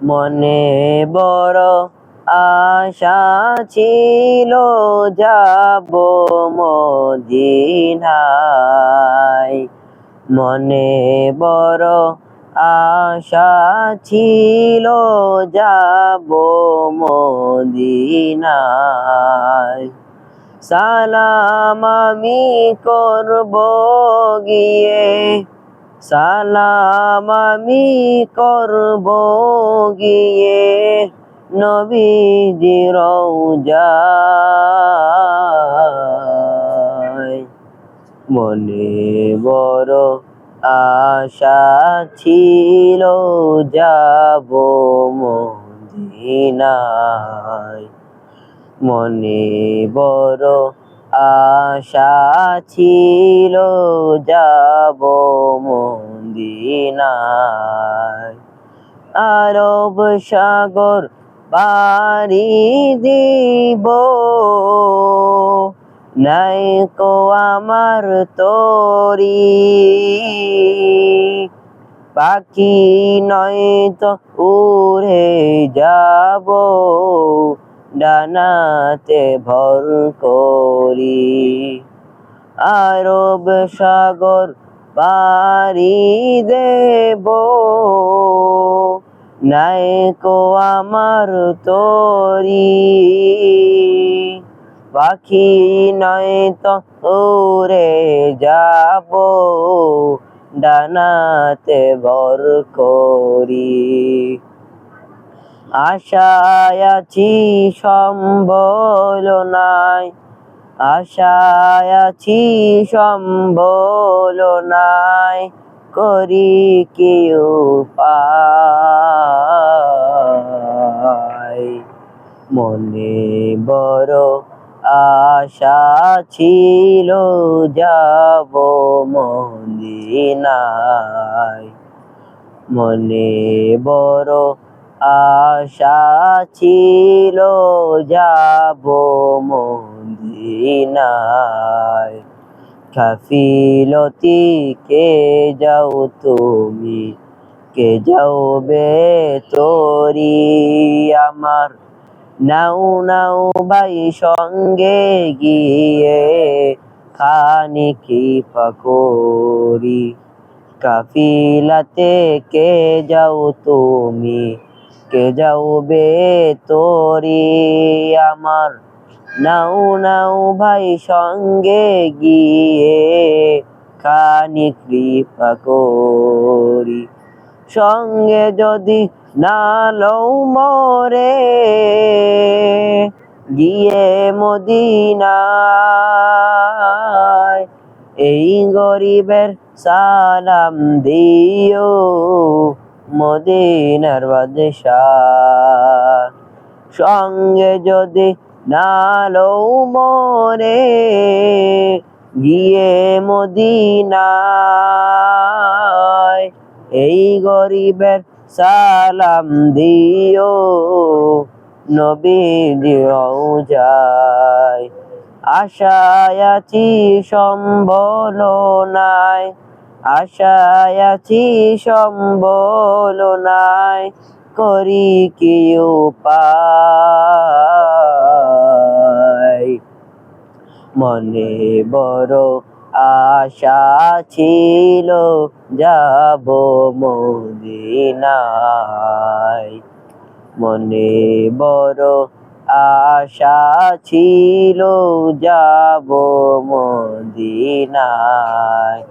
মনে বড় আশা ছিল যাব মদিনায়। মনে বড় আশা ছিল যাব মদিনায়। সালাম আমি করব গিয়ে, সালাম আমি করব গিয়ে নবীজির রওজায়। মনে বড় আশা ছিল যাব মদিনায়। মনে বড় আশা ছিল যাব মদিনায়। আরব সাগর পাড়ি দিব, নাই কো আমার তরি। পাখি নয়তো উড়ে যাব ডানাতে ভর করি। আরব সাগর পাড়ি দেব, নাই কো আমার তরি। পাখি নয়তো উড়ে যাব ডানাতে ভর করি। আশায় আছি সম্বল নাই, আশায় আছি সম্বল নাই, করি কি উপায়। মনে বড় আশা ছিল যাব মদিনায়। মনে বড় আশা ছিল যাব মদিনায়। গাফিলতি কে যাও তুমি, কে যাও বে তোরি আমার। নাও নাও ভাই সঙ্গে গিয়ে খানি কৃপা করি। কাফিলাতে কে যাও তুমি, কে যাও বে তোরি আমার। নাও নাও ভাই সঙ্গে গিয়ে খানি কৃপা করি। সঙ্গে যদি না লও মরে, গিয়ে মদিনায়। এই গরিবের সালাম দিও মদিনার বাদশাহ। সঙ্গে যদি না লও মরে, গিয়ে মদিনায়। এই গরিবের সালাম দিও নবীজির রওজায়। আশায় আছি সম্বল নাই, আশায় আছি সম্বল নাই, করি কি উপায়। মনে বড় আশা ছিল যাব মদিনায়। মনে বড় আশা ছিল যাব মদিনায়।